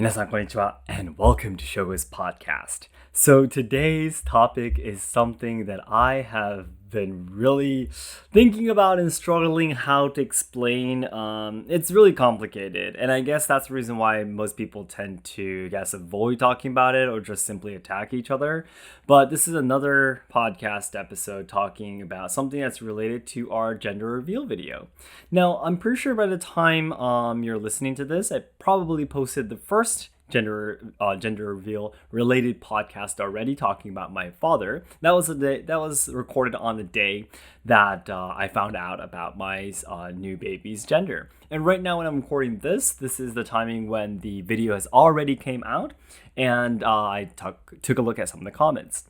皆さんこんにちは and welcome to Shogo's podcast. So today's topic is something that I have been really thinking about and struggling how to explain. It's really complicated, and I guess that's the reason why most people tend to, avoid talking about it or just simply attack each other. But this is another podcast episode talking about something that's related to our gender reveal video. Now, I'm pretty sure by the time you're listening to this, I probably posted the first gender reveal related podcast already, talking about my father. That was recorded on the day that I found out about my new baby's gender. And right now when I'm recording this is the timing when the video has already came out, and I took a look at some of the comments.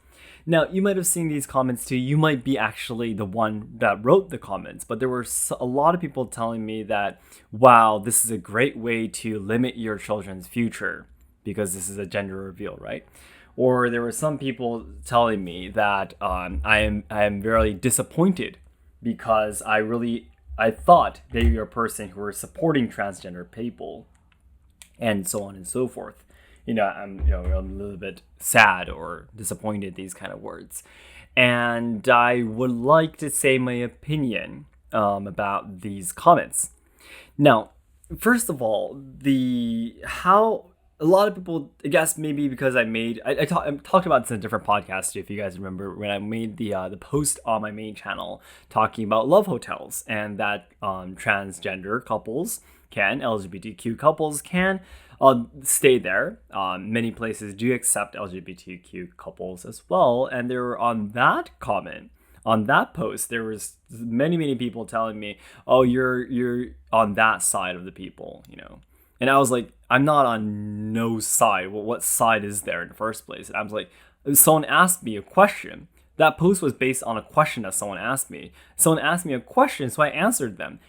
Now, you might have seen these comments too. You might be actually the one that wrote the comments, but there were a lot of people telling me that, wow, this is a great way to limit your children's future because this is a gender reveal, right? Or there were some people telling me that I am very disappointed because I thought that you're a person who were supporting transgender people, and so on and so forth. I'm a little bit sad or disappointed, these kind of words. And I would like to say my opinion about these comments. Now, first of all, how a lot of people, I guess maybe because I talked about this in a different podcast, if you guys remember, when I made the post on my main channel talking about love hotels, and that transgender couples LGBTQ couples can stay there. Many places do accept LGBTQ couples as well. And there were on that post, there was many people telling me, "Oh, you're on that side of the people," And I was like, I'm not on no side. Well, what side is there in the first place? And I was like, someone asked me a question. That post was based on a question that someone asked me. Someone asked me a question, so I answered them.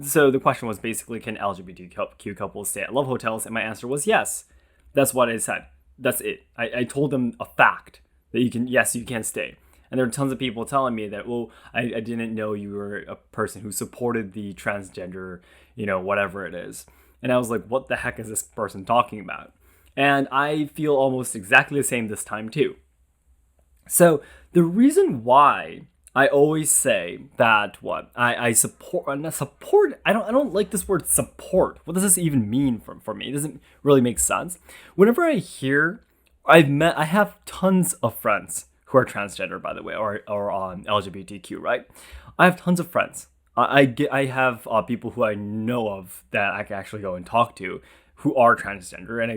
So the question was basically, can LGBTQ couples stay at love hotels? And my answer was yes. That's what I said. That's it. I told them a fact that you can stay. And there were tons of people telling me that, well, I didn't know you were a person who supported the transgender, whatever it is. And I was like, what the heck is this person talking about? And I feel almost exactly the same this time too. So the reason why I always say that I support, I don't like this word support. What does this even mean for me? It doesn't really make sense. Whenever I have tons of friends who are transgender, by the way, or on LGBTQ, right? I have tons of friends. I have people who I know of that I can actually go and talk to who are transgender, and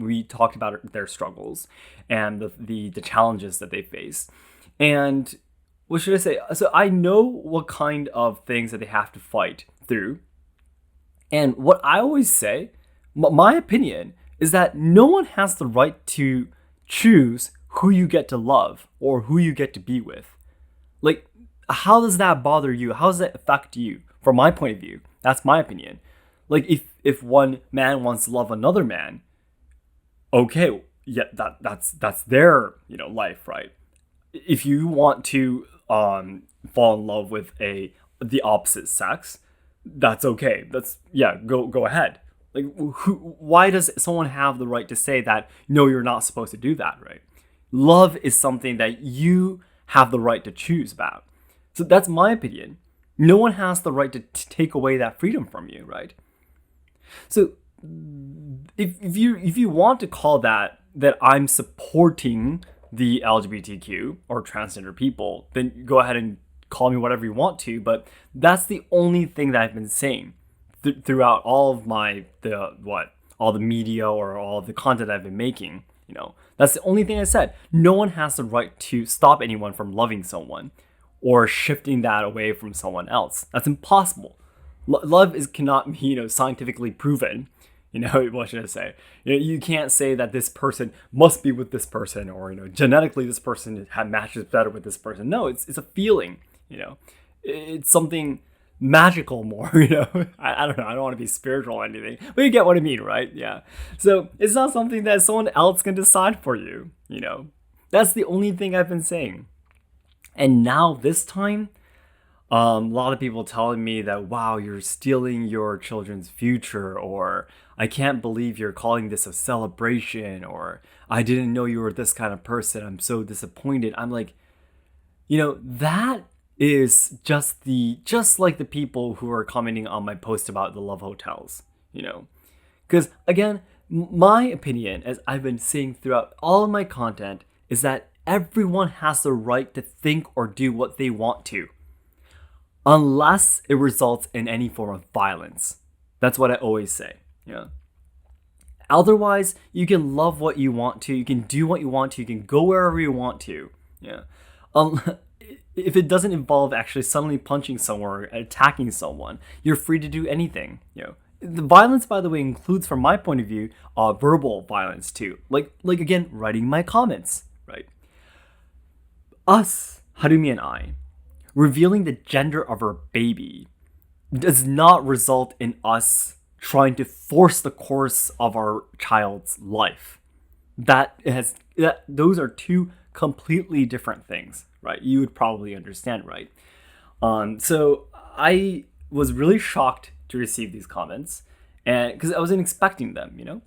we talked about their struggles and the challenges that they face. And what should I say? So I know what kind of things that they have to fight through. And what I always say, my opinion, is that no one has the right to choose who you get to love or who you get to be with. Like, how does that bother you? How does that affect you? From my point of view, that's my opinion. Like, if one man wants to love another man, okay, yeah, that's their life, right? If you want to fall in love with the opposite sex, that's okay. Go ahead. Like, why does someone have the right to say that no, you're not supposed to do that, right? Love is something that you have the right to choose about. So that's my opinion. No one has the right to take away that freedom from you, right? So if you want to call that I'm supporting the LGBTQ or transgender people, then go ahead and call me whatever you want to. But that's the only thing that I've been saying throughout all of all the media or all of the content I've been making. That's the only thing I said. No one has the right to stop anyone from loving someone or shifting that away from someone else. That's impossible. Love cannot be, scientifically proven. What should I say? You can't say that this person must be with this person, or genetically this person matches better with this person. No, it's a feeling. It's something magical more. I don't know. I don't want to be spiritual or anything, but you get what I mean, right? Yeah. So it's not something that someone else can decide for you. That's the only thing I've been saying. And now this time, A lot of people telling me that, wow, you're stealing your children's future, or I can't believe you're calling this a celebration, or I didn't know you were this kind of person. I'm so disappointed. I'm like, that is just like the people who are commenting on my post about the love hotels, Because again, my opinion, as I've been saying throughout all of my content, is that everyone has the right to think or do what they want to, unless it results in any form of violence. That's what I always say. Otherwise, you can love what you want to, you can do what you want to, you can go wherever you want to. Yeah. Um, if it doesn't involve actually suddenly punching someone or attacking someone, you're free to do anything. The violence, by the way, includes, from my point of view, verbal violence too. Like again, writing my comments, right? Us, Harumi and I, revealing the gender of our baby does not result in us trying to force the course of our child's life. Those are two completely different things, right? You would probably understand, right? So I was really shocked to receive these comments, and because I wasn't expecting them,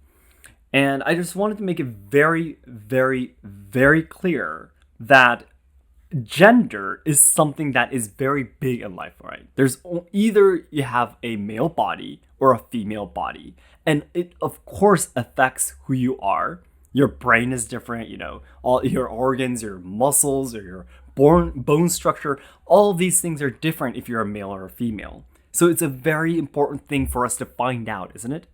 and I just wanted to make it very, very, very clear that gender is something that is very big in life, right? There's either you have a male body or a female body, and it of course affects who you are. Your brain is different, all your organs, your muscles, or your bone structure, all of these things are different if you're a male or a female. So it's a very important thing for us to find out, isn't it?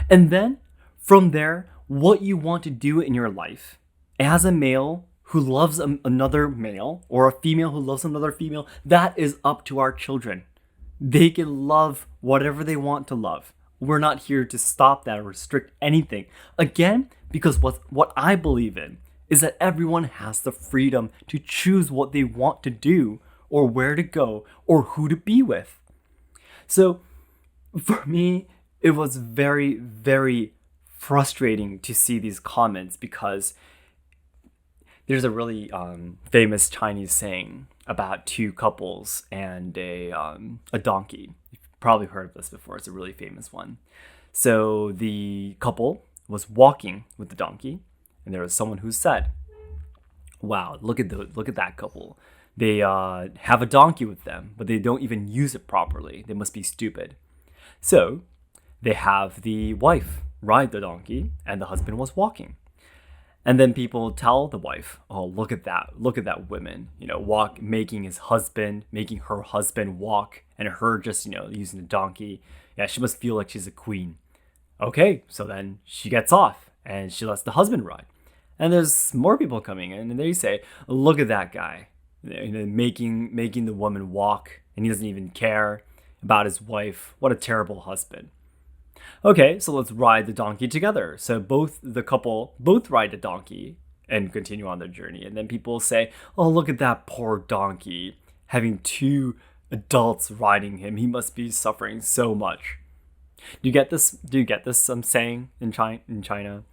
And then from there, what you want to do in your life as a male who loves another male, or a female who loves another female, that is up to our children. They can love whatever they want to love. We're not here to stop that or restrict anything. Again, because what I believe in is that everyone has the freedom to choose what they want to do, or where to go, or who to be with. So for me, it was very, very frustrating to see these comments, because there's a really famous Chinese saying about two couples and a donkey. You've probably heard of this before. It's a really famous one. So the couple was walking with the donkey, and there was someone who said, "Wow, look at that couple. They have a donkey with them, but they don't even use it properly. They must be stupid." So they have the wife ride the donkey, and the husband was walking. And then people tell the wife, "Oh, look at that woman, making her husband walk, and her just, using the donkey. Yeah, she must feel like she's a queen." Okay, so then she gets off, and she lets the husband ride. And there's more people coming in, and they say, "Look at that guy, making the woman walk, and he doesn't even care about his wife. What a terrible husband." Okay, so let's ride the donkey together. So the couple ride the donkey and continue on their journey. And then people say, "Oh, look at that poor donkey, having two adults riding him. He must be suffering so much." Do you get this? I'm saying in China,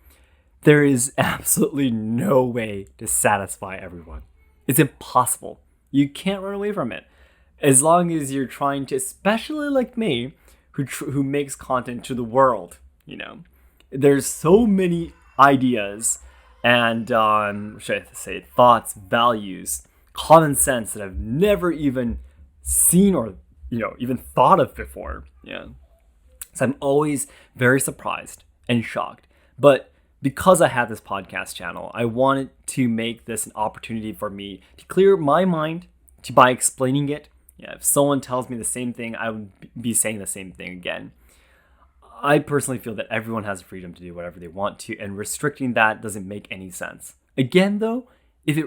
there is absolutely no way to satisfy everyone. It's impossible. You can't run away from it. As long as you're trying to, especially like me, who makes content to the world, there's so many ideas and thoughts, values, common sense that I've never even seen or even thought of before. Yeah, so I'm always very surprised and shocked. But because I have this podcast channel, I wanted to make this an opportunity for me to clear my mind by explaining it. Yeah, if someone tells me the same thing, I would be saying the same thing again. I personally feel that everyone has the freedom to do whatever they want to, and restricting that doesn't make any sense. Again, though, if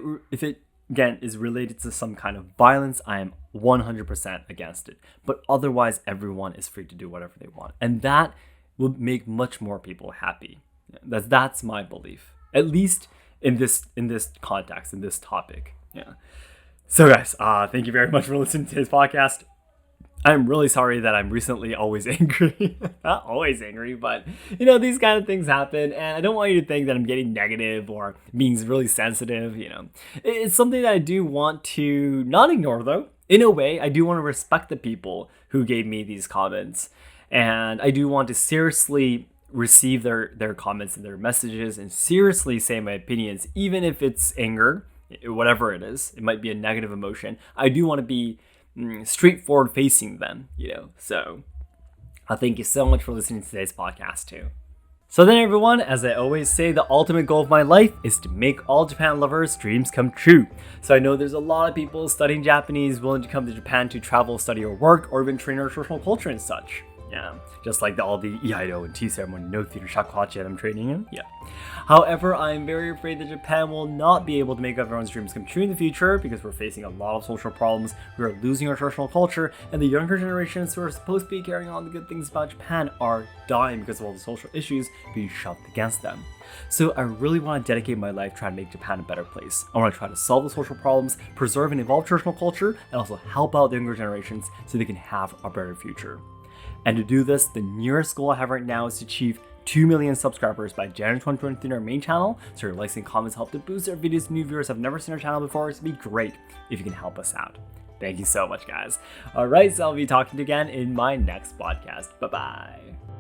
it again is related to some kind of violence, I am 100% against it. But otherwise, everyone is free to do whatever they want, and that will make much more people happy. That's my belief, at least in this context, in this topic. Yeah. So guys, thank you very much for listening to this podcast. I'm really sorry that I'm recently always angry. Not always angry, but these kind of things happen, and I don't want you to think that I'm getting negative or being really sensitive. It's something that I do want to not ignore, though. in a way, I do want to respect the people who gave me these comments. And I do want to seriously receive their comments and their messages and seriously say my opinions, even if it's anger, whatever it is. It might be a negative emotion. I do want to be straightforward facing them, So thank you so much for listening to today's podcast too. So then everyone, as I always say, the ultimate goal of my life is to make all Japan lovers' dreams come true. So I know there's a lot of people studying Japanese willing to come to Japan to travel, study, or work, or even train our traditional culture and such. Yeah, just like all the iaido and tea ceremony, no theater, shakuhachi that I'm training in. Yeah. However, I'm very afraid that Japan will not be able to make everyone's dreams come true in the future because we're facing a lot of social problems. We are losing our traditional culture, and the younger generations who are supposed to be carrying on the good things about Japan are dying because of all the social issues being shoved against them. So I really want to dedicate my life trying to make Japan a better place. I want to try to solve the social problems, preserve and evolve traditional culture, and also help out the younger generations so they can have a better future. And to do this, the nearest goal I have right now is to achieve 2 million subscribers by January 2023 on our main channel. So your likes and comments help to boost our videos to new viewers who have never seen our channel before. So it'd be great if you can help us out. Thank you so much, guys. All right, so I'll be talking to you again in my next podcast. Bye-bye.